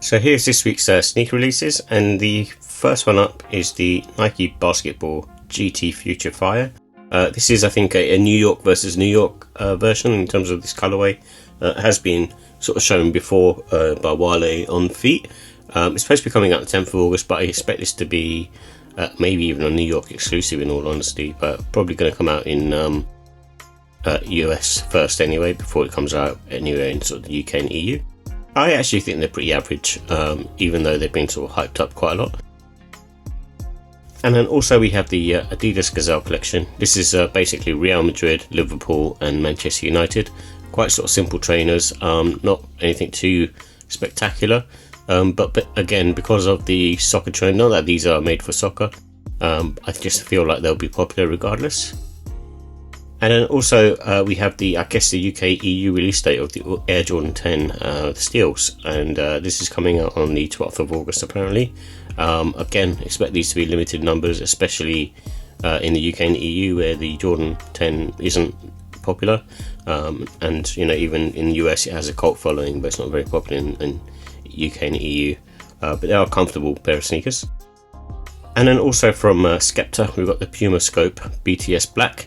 So here's this week's sneaker releases, and the first one up is the Nike Basketball GT Future Fire. This is, I think, a New York versus New York version in terms of this colorway. It has been sort of shown before by Wale on feet. It's supposed to be coming out the 10th of August, but I expect this to be maybe even a New York exclusive in all honesty, but probably going to come out in US first anyway, before it comes out anywhere in sort of the UK and EU. I actually think they're pretty average, even though they've been sort of hyped up quite a lot. And then also we have the Adidas Gazelle collection. This is basically Real Madrid, Liverpool and Manchester United. Quite sort of simple trainers, not anything too spectacular. But again, because of the soccer trend, not that these are made for soccer, I just feel like they'll be popular regardless. And then also we have the UK EU release date of the Air Jordan 10 the Steels, and this is coming out on the 12th of August apparently. Again, expect these to be limited numbers, especially in the UK and EU where the Jordan 10 isn't popular, and you know, even in the US it has a cult following, but it's not very popular in UK and EU, but they are a comfortable pair of sneakers. And then also from Skepta, we've got the Puma Skope BTS Black.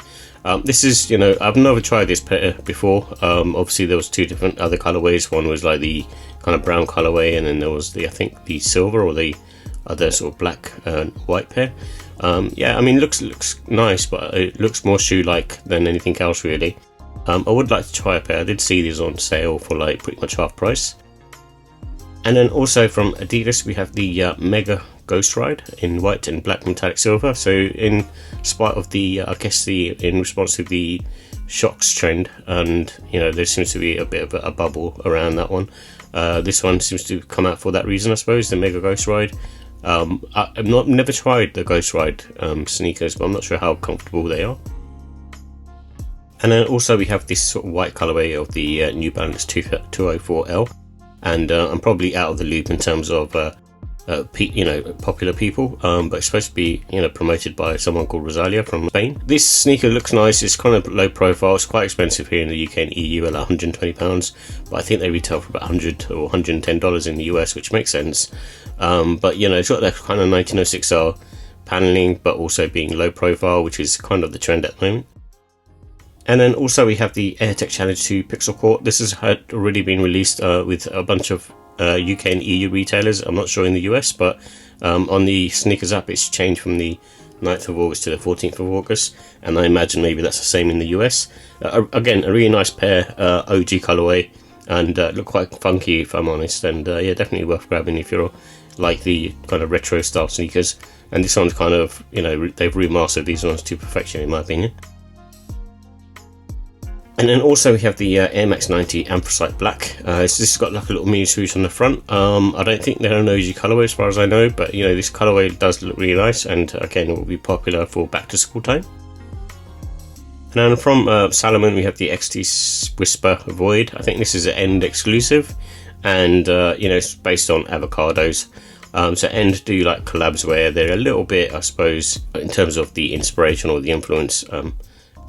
This is, you know, I've never tried this pair before. Obviously there was two different other colorways. One was like the kind of brown colorway, and then there was the, I think, the silver or the other sort of black and white pair. Yeah, I mean, looks nice, but it looks more shoe-like than anything else really. I would like to try a pair. I did see these on sale for like pretty much half price. And then also from Adidas we have the Mega Ghostride in white and black metallic silver. So in spite of the, I guess in response to the shocks trend, and you know, there seems to be a bit of a bubble around that one. This one seems to come out for that reason, I suppose, the Mega Ghostride. I've never tried the Ghostride sneakers, but I'm not sure how comfortable they are. And then also we have this sort of white colorway of the New Balance 204L. And I'm probably out of the loop in terms of you know, popular people, but it's supposed to be, you know, promoted by someone called Rosalia from Spain. This sneaker looks nice. It's kind of low profile. It's quite expensive here in the UK and EU at like £120, but I think they retail for about $100 or $110 in the US, which makes sense. But you know, it's got that kind of 1906R paneling, but also being low profile, which is kind of the trend at the moment. And then also we have the AirTech Challenge 2 Pixel Court. This has already been released with a bunch of UK and EU retailers. I'm not sure in the US, but on the sneakers app it's changed from the 9th of August to the 14th of August, and I imagine maybe that's the same in the US. Again, a really nice pair, OG colorway, and look quite funky if I'm honest, and yeah, definitely worth grabbing if you're like the kind of retro style sneakers. And this one's kind of, you know, they've remastered these ones to perfection in my opinion. And then also we have the Air Max 90 Anthracite Black. So this has got like a little mini swoosh on the front. I don't think they're an OG colorway as far as I know, but you know, this colorway does look really nice, and again, it will be popular for back to school time. And then from Salomon we have the XT Whisper Void. I think this is an End exclusive, and you know, it's based on Avocados. So End do like collabs where they're a little bit, I suppose, in terms of the inspiration or the influence,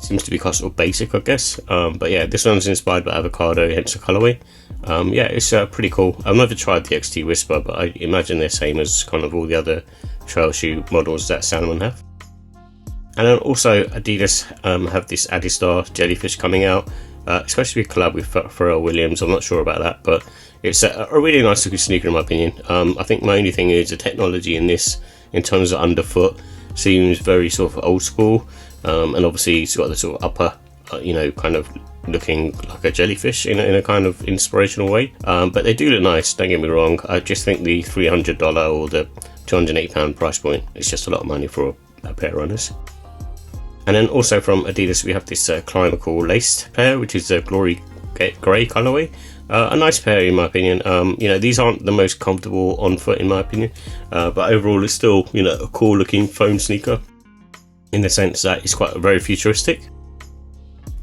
seems to be quite sort of basic, I guess. But yeah, this one's inspired by Avocado, hence the colorway. Yeah, it's pretty cool. I've never tried the XT Whisper, but I imagine they're same as kind of all the other trail shoe models that Salomon have. And then also Adidas have this Adistar Jellyfish coming out. It's supposed to be a collab with Pharrell Williams. I'm not sure about that, but it's a really nice looking sneaker in my opinion. I think my only thing is the technology in this, in terms of underfoot, seems very sort of old school. And obviously it's got the sort of upper, you know, kind of looking like a jellyfish in a kind of inspirational way. But they do look nice, don't get me wrong. I just think the $300 or the £208 price point is just a lot of money for a pair of runners. And then also from Adidas we have this Climacool laced pair, which is a Glory Grey colorway. A nice pair in my opinion. You know, these aren't the most comfortable on foot in my opinion, but overall it's still, you know, a cool looking foam sneaker, in the sense that it's quite very futuristic.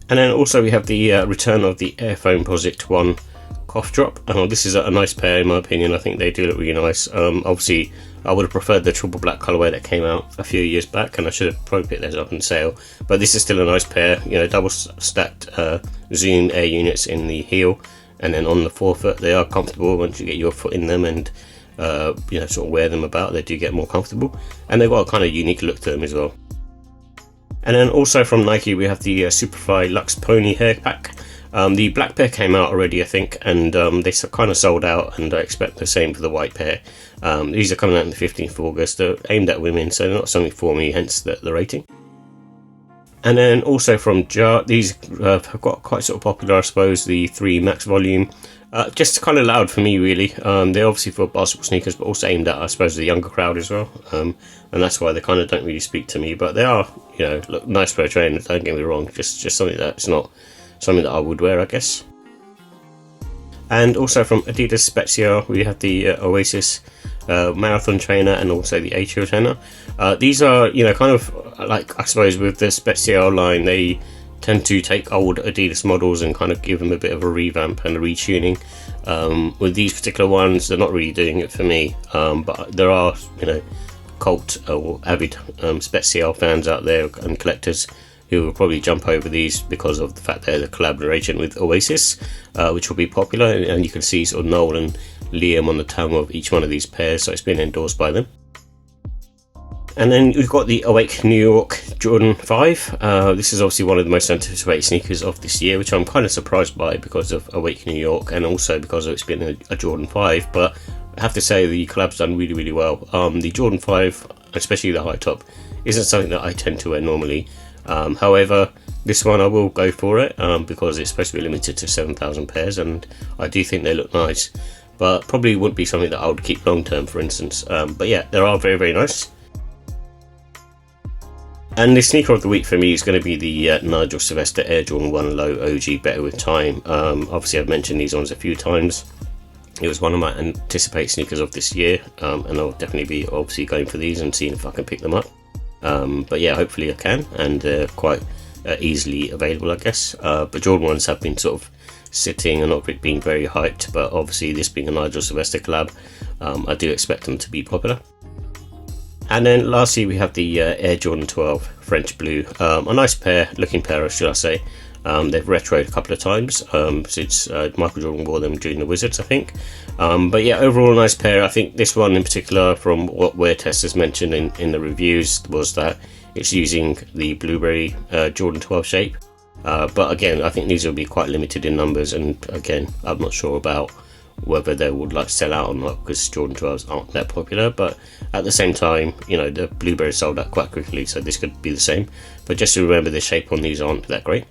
And then also we have the return of the Air Foamposite 1 Cough Drop. This is a nice pair in my opinion. I think they do look really nice. Obviously I would have preferred the triple black colorway that came out a few years back, and I should have probably picked those up on sale, but this is still a nice pair. You know, double stacked Zoom air units in the heel, and then on the forefoot they are comfortable once you get your foot in them and you know, sort of wear them about. They do get more comfortable, and they've got a kind of unique look to them as well. And then also from Nike we have the Superfly Luxe Pony hair pack. The black pair came out already, I think, and they kind of sold out, and I expect the same for the white pair. These are coming out on the 15th of August. They're aimed at women, so they're not something for me, hence the rating. And then also from Jar, these have got quite sort of popular, I suppose, the 3 Max volume. Just kind of loud for me, really. They're obviously for basketball sneakers, but also aimed at, I suppose, the younger crowd as well. And that's why they kind of don't really speak to me. But they are, you know, look, nice pair of trainers, don't get me wrong. Just something that's not something that I would wear, I guess. And also from Adidas Spezia, we have the Oasis marathon trainer and also the Atrial trainer. These are, you know, kind of like, I suppose with the Spezia line, they tend to take old Adidas models and kind of give them a bit of a revamp and a retuning. With these particular ones, they're not really doing it for me, but there are, you know, cult or avid Spezia fans out there and collectors who will probably jump over these because of the fact they're the collaboration with Oasis, which will be popular, and you can see sort of Noel and Liam on the tongue of each one of these pairs, so it's been endorsed by them. And then we've got the Awake New York Jordan 5. This is obviously one of the most anticipated sneakers of this year, which I'm kind of surprised by because of Awake New York and also because it's been a Jordan 5. But I have to say the collab's done really, really well. The Jordan 5, especially the high top, isn't something that I tend to wear normally. However, this one I will go for it because it's supposed to be limited to 7,000 pairs, and I do think they look nice. But probably wouldn't be something that I would keep long term, for instance. But yeah, they are very, very nice. And the sneaker of the week for me is going to be the Nigel Sylvester Air Jordan 1 Low OG Better With Time. Obviously I've mentioned these ones a few times. It was one of my anticipated sneakers of this year, and I'll definitely be obviously going for these and seeing if I can pick them up. But yeah, hopefully I can, and they're quite easily available, I guess. But Jordan 1s have been sort of sitting and not being very hyped, but obviously this being a Nigel Sylvester collab, I do expect them to be popular. And then lastly we have the Air Jordan 12 French Blue, a nice pair, looking pair should I say. They've retroed a couple of times since Michael Jordan wore them during the Wizards, I think. But yeah, overall a nice pair. I think this one in particular, from what Wear Testers mentioned in the reviews, was that it's using the Blueberry Jordan 12 shape. But again, I think these will be quite limited in numbers, and again, I'm not sure about whether they would like sell out or not because Jordan 12s aren't that popular. But at the same time, you know, the Blueberry sold out quite quickly, so this could be the same. But just to remember, the shape on these aren't that great.